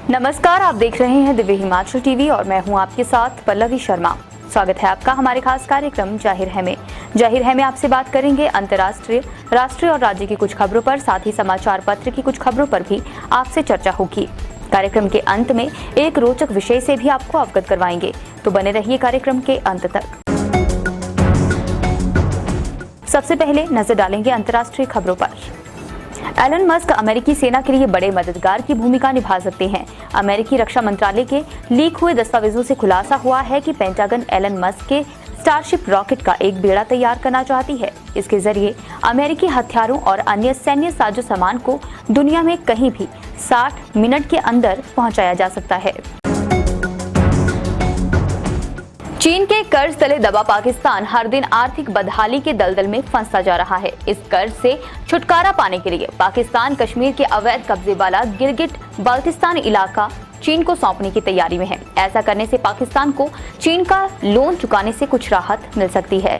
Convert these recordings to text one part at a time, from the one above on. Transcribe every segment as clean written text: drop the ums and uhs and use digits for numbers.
नमस्कार, आप देख रहे हैं दिव्य हिमाचल टीवी और मैं हूं आपके साथ पल्लवी शर्मा। स्वागत है आपका हमारे खास कार्यक्रम जाहिर है में आपसे बात करेंगे अंतर्राष्ट्रीय, राष्ट्रीय और राज्य की कुछ खबरों पर, साथ ही समाचार पत्र की कुछ खबरों पर भी आपसे चर्चा होगी। कार्यक्रम के अंत में एक रोचक विषय से भी आपको अवगत करवाएंगे, तो बने रहिए कार्यक्रम के अंत तक। सबसे पहले नजर डालेंगे अंतर्राष्ट्रीय खबरों पर। एलन मस्क अमेरिकी सेना के लिए बड़े मददगार की भूमिका निभा सकते हैं। अमेरिकी रक्षा मंत्रालय के लीक हुए दस्तावेजों से खुलासा हुआ है कि पेंटागन एलन मस्क के स्टारशिप रॉकेट का एक बेड़ा तैयार करना चाहती है। इसके जरिए अमेरिकी हथियारों और अन्य सैन्य साजो सामान को दुनिया में कहीं भी 60 मिनट के अंदर पहुंचाया जा सकता है। चीन के कर्ज तले दबा पाकिस्तान हर दिन आर्थिक बदहाली के दलदल में फंसता जा रहा है। इस कर्ज से छुटकारा पाने के लिए पाकिस्तान कश्मीर के अवैध कब्जे वाला गिलगिट बाल्टिस्तान इलाका चीन को सौंपने की तैयारी में है। ऐसा करने से पाकिस्तान को चीन का लोन चुकाने से कुछ राहत मिल सकती है।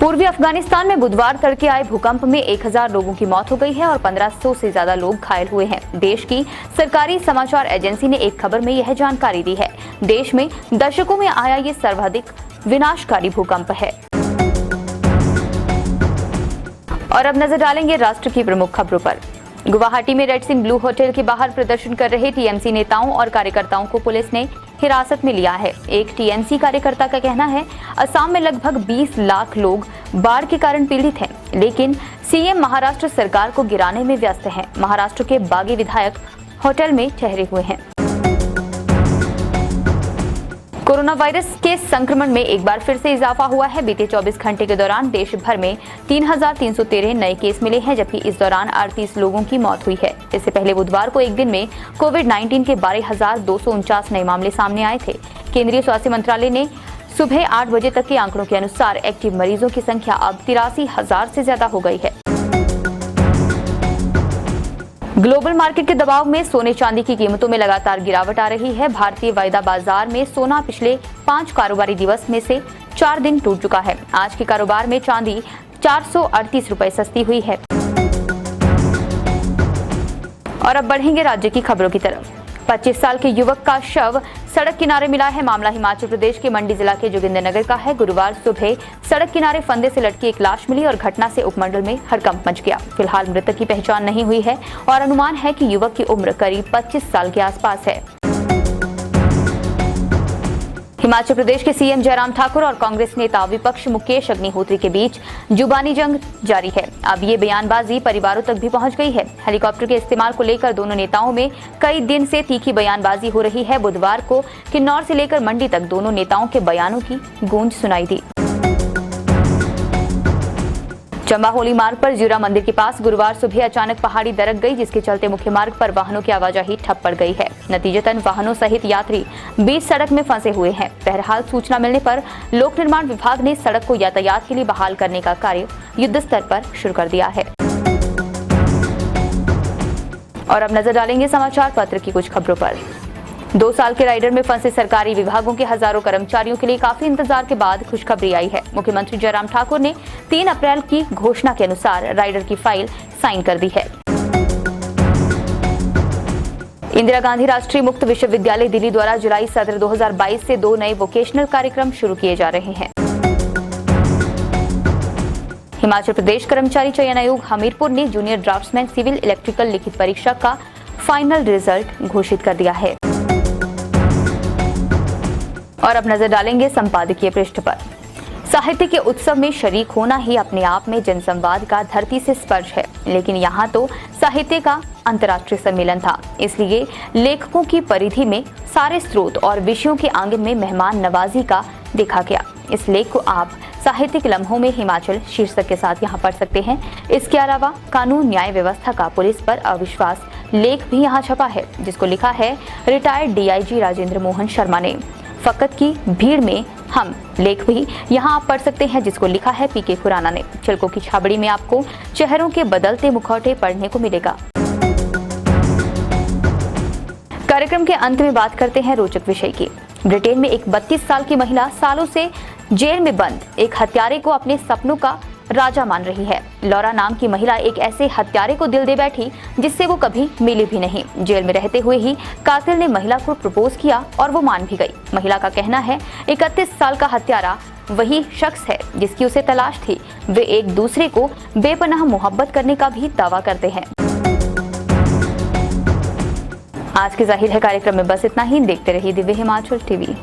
पूर्वी अफगानिस्तान में बुधवार तड़के आए भूकंप में 1000 लोगों की मौत हो गई है और 1500 से ज्यादा लोग घायल हुए हैं। देश की सरकारी समाचार एजेंसी ने एक खबर में यह जानकारी दी है। देश में दशकों में आया ये सर्वाधिक विनाशकारी भूकंप है। और अब नजर डालेंगे राष्ट्र की प्रमुख खबरों पर। गुवाहाटी में रेड सिंह ब्लू होटल के बाहर प्रदर्शन कर रहे टीएमसी नेताओं और कार्यकर्ताओं को पुलिस ने हिरासत में लिया है। एक टीएमसी कार्यकर्ता का कहना है, असम में लगभग 20 लाख लोग बाढ़ के कारण पीड़ित हैं, लेकिन सीएम महाराष्ट्र सरकार को गिराने में व्यस्त हैं। महाराष्ट्र के बागी विधायक होटल में ठहरे हुए हैं। कोरोना वायरस के संक्रमण में एक बार फिर से इजाफा हुआ है। बीते 24 घंटे के दौरान देश भर में 3313 नए केस मिले हैं, जबकि इस दौरान 38 लोगों की मौत हुई है। इससे पहले बुधवार को एक दिन में कोविड-19 के 12,249 नए मामले सामने आए थे। केंद्रीय स्वास्थ्य मंत्रालय ने सुबह 8 बजे तक के आंकड़ों के अनुसार एक्टिव मरीजों की संख्या अब 83,000 से ज्यादा हो गई है। ग्लोबल मार्केट के दबाव में सोने चांदी की कीमतों में लगातार गिरावट आ रही है। भारतीय वायदा बाजार में सोना पिछले 5 कारोबारी दिवस में से 4 दिन टूट चुका है। आज के कारोबार में चांदी 438 रुपए सस्ती हुई है। और अब बढ़ेंगे राज्य की खबरों की तरफ। 25 साल के युवक का शव सड़क किनारे मिला है। मामला हिमाचल प्रदेश के मंडी जिला के जोगिंद्रनगर का है। गुरुवार सुबह सड़क किनारे फंदे से लटकी एक लाश मिली और घटना से उपमंडल में हड़कंप मच गया। फिलहाल मृतक की पहचान नहीं हुई है और अनुमान है कि युवक की उम्र करीब 25 साल के आसपास है। हिमाचल प्रदेश के सीएम जयराम ठाकुर और कांग्रेस नेता विपक्ष मुकेश अग्निहोत्री के बीच जुबानी जंग जारी है। अब ये बयानबाजी परिवारों तक भी पहुंच गई है। हेलीकॉप्टर के इस्तेमाल को लेकर दोनों नेताओं में कई दिन से तीखी बयानबाजी हो रही है। बुधवार को किन्नौर से लेकर मंडी तक दोनों नेताओं के बयानों की गूंज सुनाई दी। चंबा होली मार्ग पर ज्यूरा मंदिर के पास गुरुवार सुबह अचानक पहाड़ी दरक गई, जिसके चलते मुख्य मार्ग पर वाहनों की आवाजाही ठप पड़ गई है। नतीजतन वाहनों सहित यात्री बीच सड़क में फंसे हुए हैं। बहरहाल सूचना मिलने पर लोक निर्माण विभाग ने सड़क को यातायात के लिए बहाल करने का कार्य युद्ध स्तर पर शुरू कर दिया है। और अब नजर डालेंगे समाचार पत्र की कुछ खबरों पर। 2 साल के राइडर में फंसे सरकारी विभागों के हजारों कर्मचारियों के लिए काफी इंतजार के बाद खुशखबरी आई है। मुख्यमंत्री जयराम ठाकुर ने 3 अप्रैल की घोषणा के अनुसार राइडर की फाइल साइन कर दी है। इंदिरा गांधी राष्ट्रीय मुक्त विश्वविद्यालय दिल्ली द्वारा जुलाई सत्र 2022 से 2 नए वोकेशनल कार्यक्रम शुरू किए जा रहे हैं। हिमाचल प्रदेश कर्मचारी चयन आयोग हमीरपुर ने जूनियर ड्राफ्ट्समैन सिविल इलेक्ट्रिकल लिखित परीक्षा का फाइनल रिजल्ट घोषित कर दिया है। और अब नजर डालेंगे संपादकीय पृष्ठ पर। साहित्य के उत्सव में शरीक होना ही अपने आप में जनसंवाद का धरती से स्पर्श है, लेकिन यहाँ तो साहित्य का अंतर्राष्ट्रीय सम्मेलन था, इसलिए लेखकों की परिधि में सारे स्रोत और विषयों के आंगन में मेहमान नवाजी का देखा गया। इस लेख को आप साहित्यिक लम्हों में हिमाचल शीर्षक के साथ यहाँ पढ़ सकते हैं। इसके अलावा कानून न्याय व्यवस्था का पुलिस पर अविश्वास लेख भी यहाँ छपा है, जिसको लिखा है रिटायर्ड डीआईजी राजेंद्र मोहन शर्मा ने। फकत की भीड़ में हम लेख भी यहाँ आप पढ़ सकते हैं, जिसको लिखा है पीके खुराना ने। चिलकों की छाबड़ी में आपको चेहरों के बदलते मुखौटे पढ़ने को मिलेगा। कार्यक्रम के अंत में बात करते हैं रोचक विषय की। ब्रिटेन में एक 32 साल की महिला सालों से जेल में बंद एक हत्यारे को अपने सपनों का राजा मान रही है। लौरा नाम की महिला एक ऐसे हत्यारे को दिल दे बैठी जिससे वो कभी मिली भी नहीं। जेल में रहते हुए ही कातिल ने महिला को प्रपोज किया और वो मान भी गई। महिला का कहना है 31 साल का हत्यारा वही शख्स है जिसकी उसे तलाश थी। वे एक दूसरे को बेपनाह मोहब्बत करने का भी दावा करते हैं। आज के जाहिर है कार्यक्रम में बस इतना ही। देखते रहिए दिव्य हिमाचल टीवी।